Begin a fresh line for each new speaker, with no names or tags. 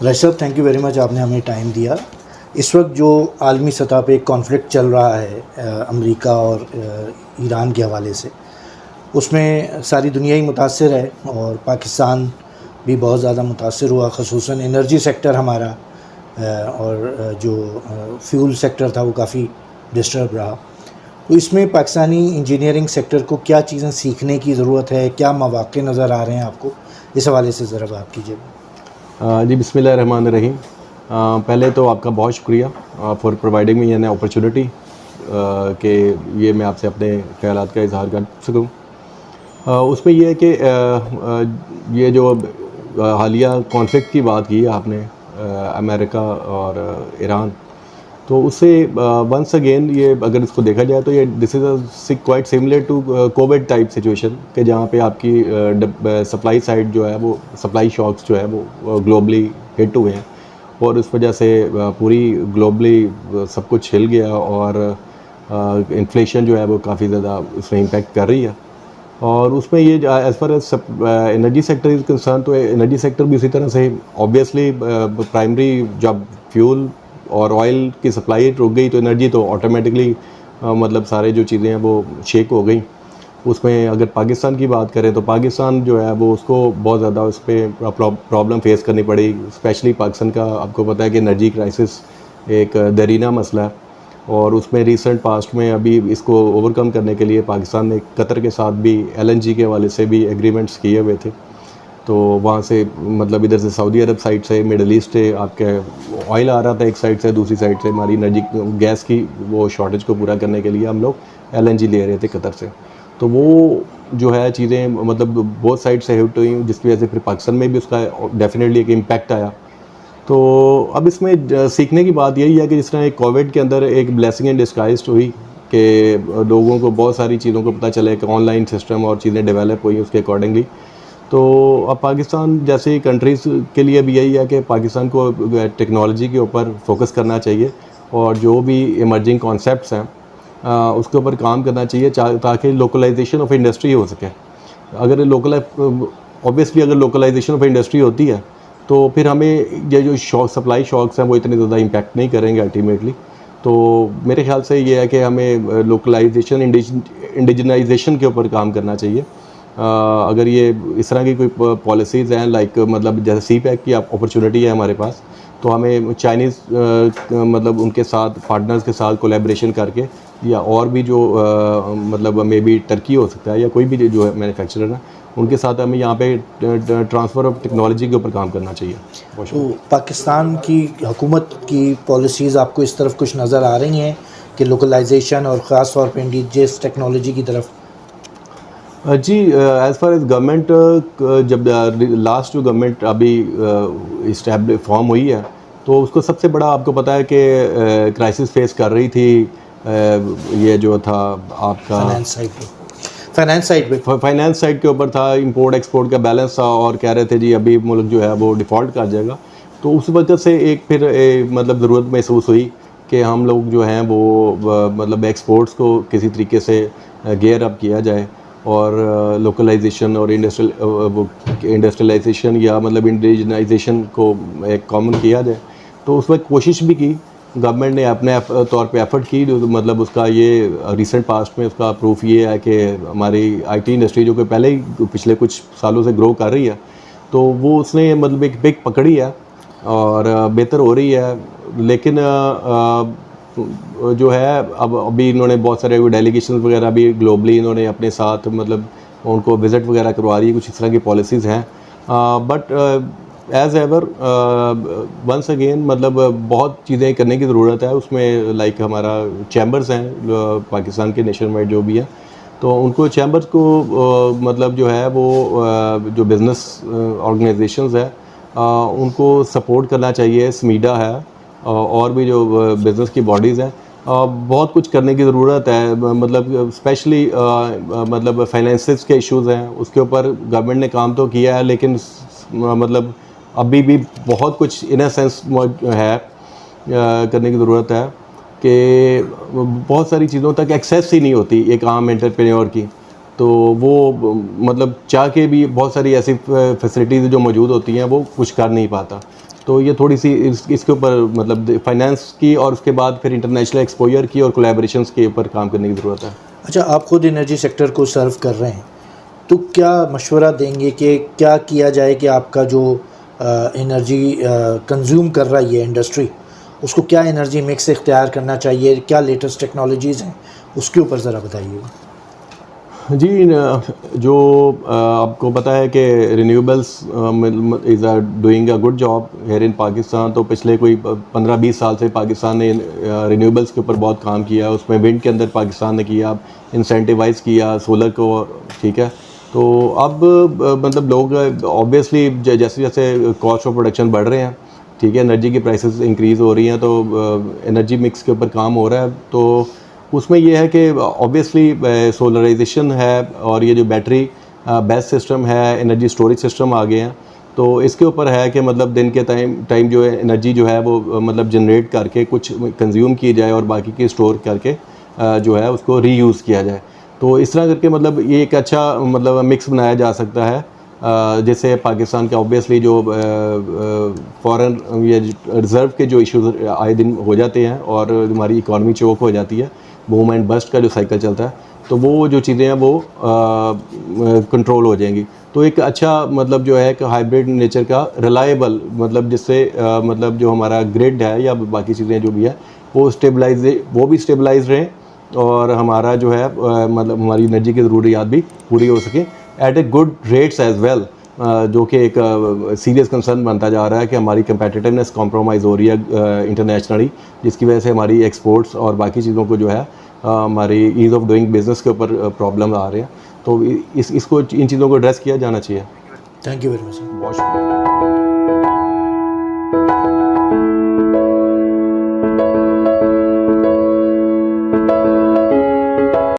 रशद, thank you very much, आपने हमें time दिया। इस वक्त जो आलमी सतह पे एक कॉन्फ्लिक्ट चल रहा है अमेरिका और ईरान के हवाले से, उसमें सारी दुनिया ही मुतासिर है और पाकिस्तान भी बहुत ज़्यादा मुतासिर हुआ। ख़ुसूसन एनर्जी सेक्टर हमारा और जो फ्यूल सेक्टर था वो काफ़ी डिस्टर्ब रहा। तो इसमें पाकिस्तानी इंजीनियरिंग सेक्टर को क्या चीज़ें सीखने की ज़रूरत है, क्या मौक़े नज़र आ रहे हैं आपको, इस हवाले से ज़रा बात कीजिए।
जी बिस्मिल्लाहिर्रहमानिर्रहीम। पहले तो आपका बहुत शुक्रिया for providing me an opportunity कि ये मैं आपसे अपने ख्यालात का इजहार कर सकूँ। उसमें ये है कि ये जो हालिया कॉन्फ्लिक्ट की बात की है आपने, अमेरिका और ईरान, तो उससे वंस अगेन ये अगर इसको देखा जाए तो ये this is quite similar to covid type situation कि जहाँ पे आपकी सप्लाई साइड जो है वो सप्लाई शॉक्स जो है वो ग्लोबली हिट हुए हैं और इस वजह से पूरी ग्लोबली सब कुछ हिल गया और इन्फ्लेशन जो है वो काफ़ी ज़्यादा उसमें इम्पेक्ट कर रही है। और उसमें ये as far as energy sector is concern, तो एनर्जी सेक्टर भी उसी तरह से ऑब्वियसली प्राइमरी जब फ्यूल और ऑयल की सप्लाई रुक गई तो एनर्जी तो ऑटोमेटिकली मतलब सारे जो चीज़ें हैं वो शेक हो गई। उसमें अगर पाकिस्तान की बात करें तो पाकिस्तान जो है वो उसको बहुत ज़्यादा उस पर प्रॉब्लम फेस करनी पड़ी। स्पेशली पाकिस्तान का आपको पता है कि एनर्जी क्राइसिस एक दरीना मसला है और उसमें रिसेंट पास्ट में अभी इसको ओवरकम करने के लिए पाकिस्तान ने कतर के साथ भी LNG के हवाले से भी एग्रीमेंट्स किए हुए थे। तो वहाँ से मतलब इधर से सऊदी अरब साइड से, मिडल ईस्ट से आपके ऑयल आ रहा था एक साइड से, दूसरी साइड से हमारी एनर्जी गैस की वो शॉर्टेज को पूरा करने के लिए हम लोग LNG ले रहे थे कतर से। तो वो जो है चीज़ें मतलब बहुत साइड से हिट हुई, जिसकी वजह से फिर पाकिस्तान में भी उसका डेफिनेटली एक इम्पैक्ट आया। तो अब इसमें सीखने की बात यही है कि जिस तरह एक कोविड के अंदर एक ब्लेसिंग इन डिस्गाइज हुई कि लोगों को बहुत सारी चीज़ों को पता चले कि ऑनलाइन सिस्टम और चीज़ें डेवलप हुई उसके अकॉर्डिंगली। तो अब पाकिस्तान जैसी कंट्रीज़ के लिए भी यही है कि पाकिस्तान को टेक्नोलॉजी के ऊपर फोकस करना चाहिए और जो भी इमर्जिंग कॉन्सेप्ट्स हैं उसके ऊपर काम करना चाहिए ताकि लोकलाइजेशन ऑफ इंडस्ट्री हो सके। अगर ऑब्वियसली अगर लोकलाइजेशन ऑफ इंडस्ट्री होती है तो फिर हमें ये जो सप्लाई शॉक्स हैं वो इतने ज़्यादा इम्पैक्ट नहीं करेंगे अल्टीमेटली। तो मेरे ख्याल से ये है कि हमें लोकलाइजेशन इंडिजनाइजेशन के ऊपर काम करना चाहिए। अगर ये इस तरह की कोई पॉलिसीज़ हैं लाइक मतलब जैसे CPEC की अपॉर्चुनिटी है हमारे पास, तो हमें चाइनीज़ मतलब उनके साथ पार्टनर्स के साथ कोलैबोरेशन करके या और भी जो मतलब मे बी टर्की हो सकता है या कोई भी जो है मैन्युफैक्चरर है उनके साथ हमें यहाँ पे ट्रांसफ़र ऑफ टेक्नोलॉजी के ऊपर काम करना चाहिए।
तो पाकिस्तान की हुकूमत की पॉलिसीज़ आपको इस तरफ कुछ नज़र आ रही हैं कि लोकलाइजेशन और ख़ास तौर पे इंडिजियस टेक्नोलॉजी की तरफ?
जी एज़ फार एज़ गवर्नमेंट जब लास्ट जो गवर्नमेंट अभी फॉर्म हुई है तो उसको सबसे बड़ा आपको पता है कि क्राइसिस फेस कर रही थी। ये जो था आपका फाइनेंस साइड के ऊपर था, इंपोर्ट एक्सपोर्ट का बैलेंस था और कह रहे थे जी अभी मुल्क जो है वो डिफ़ॉल्ट कर जाएगा। तो उस वजह से एक फिर मतलब ज़रूरत महसूस हुई कि हम लोग जो हैं वो मतलब एक्सपोर्ट्स को किसी तरीके से गेयर अप किया जाए और लोकलाइजेशन और इंडस्ट्रियलाइजेशन या मतलब इंडिजनाइजेशन को एक कॉमन किया जाए। तो उस वक्त कोशिश भी की गवर्नमेंट ने अपने तौर पे एफर्ट की। मतलब उसका ये रिसेंट पास्ट में उसका प्रूफ ये है कि हमारी IT इंडस्ट्री जो कि पहले ही पिछले कुछ सालों से ग्रो कर रही है तो वो उसने मतलब एक बिग पकड़ी है और बेहतर हो रही है। लेकिन जो है अब अभी इन्होंने बहुत सारे डेलीगेशन वगैरह भी ग्लोबली इन्होंने अपने साथ मतलब उनको विज़िट वगैरह करवा रही है, कुछ इस तरह की पॉलिसीज़ हैं। But as ever once again मतलब बहुत चीज़ें करने की ज़रूरत है उसमें। लाइक हमारा चैम्बर्स हैं पाकिस्तान के नेशन वाइड जो भी है, तो उनको चैम्बर्स को मतलब जो है वो जो बिज़नेस ऑर्गेनाइजेशंस है उनको सपोर्ट करना चाहिए। SMEDA है और भी जो बिज़नेस की बॉडीज़ हैं, बहुत कुछ करने की ज़रूरत है। मतलब स्पेशली मतलब फाइनेंसेस के इश्यूज़ हैं उसके ऊपर गवर्नमेंट ने काम तो किया है लेकिन मतलब अभी भी बहुत कुछ इन अ सेंस है करने की ज़रूरत है कि बहुत सारी चीज़ों तक एक्सेस ही नहीं होती एक आम एंटरप्रेन्योर की। तो वो मतलब चाह के भी बहुत सारी ऐसी फैसिलिटीज़ जो मौजूद होती हैं वो कुछ कर नहीं पाता। तो ये थोड़ी सी इसके ऊपर मतलब फाइनेंस की और उसके बाद फिर इंटरनेशनल एक्सपोजर की और कोलैबोरेशंस के ऊपर काम करने की ज़रूरत है।
अच्छा, आप खुद एनर्जी सेक्टर को सर्व कर रहे हैं, तो क्या मशवरा देंगे कि क्या किया जाए कि आपका जो एनर्जी कंज्यूम कर रहा है ये इंडस्ट्री, उसको क्या एनर्जी मिक्स इख्तियार करना चाहिए, क्या लेटेस्ट टेक्नोलॉजीज़ हैं, उसके ऊपर ज़रा बताइएगा।
जी, जो आपको पता है कि renewables is doing a good job here in Pakistan. तो पिछले कोई 15-20 साल से पाकिस्तान ने रिन्यूएबल्स के ऊपर बहुत काम किया है। उसमें विंड के अंदर पाकिस्तान ने किया, इंसेंटिवाइज़ किया, सोलर को, ठीक है। तो अब मतलब लोग ऑब्वियसली जैसे जैसे कॉस्ट ऑफ प्रोडक्शन बढ़ रहे हैं, ठीक है, एनर्जी की प्राइसेस इंक्रीज़ हो रही हैं, तो एनर्जी मिक्स के ऊपर काम हो रहा है। तो उसमें ये है कि ऑब्वियसली सोलराइजेशन है और ये जो बैटरी बेस सिस्टम है, एनर्जी स्टोरेज सिस्टम आ गए हैं। तो इसके ऊपर है कि मतलब दिन के टाइम जो है एनर्जी जो है वो मतलब जनरेट करके कुछ कंज्यूम की जाए और बाकी की स्टोर करके जो है उसको रीयूज़ किया जाए। तो इस तरह करके मतलब ये एक अच्छा मतलब मिक्स बनाया जा सकता है, जैसे पाकिस्तान के ऑब्वियसली जो फॉरेन या रिज़र्व के जो इश्यूज आए दिन हो जाते हैं और हमारी इकॉनमी चोक हो जाती है, बूम एंड बस्ट का जो साइकिल चलता है, तो वो जो चीज़ें हैं वो कंट्रोल हो जाएंगी। तो एक अच्छा मतलब जो है कि हाइब्रिड नेचर का रिलायबल मतलब जिससे मतलब जो हमारा ग्रिड है या बाकी चीज़ें जो भी है वो भी स्टेबलाइज रहें और हमारा जो है मतलब हमारी एनर्जी की ज़रूरियात भी पूरी हो सके at a good rates as well, जो कि एक सीरियस कंसर्न बनता जा रहा है कि हमारी कंपेटिटिवनेस कॉम्प्रोमाइज़ हो रही है इंटरनेशनली, जिसकी वजह से हमारी एक्सपोर्ट्स और बाकी चीज़ों को जो है हमारी ईज़ ऑफ डूइंग बिज़नेस के ऊपर प्रॉब्लम आ रहे हैं। तो इसको इन चीज़ों को एड्रेस किया जाना चाहिए।
Thank you very much.
बहुत शुक्रिया।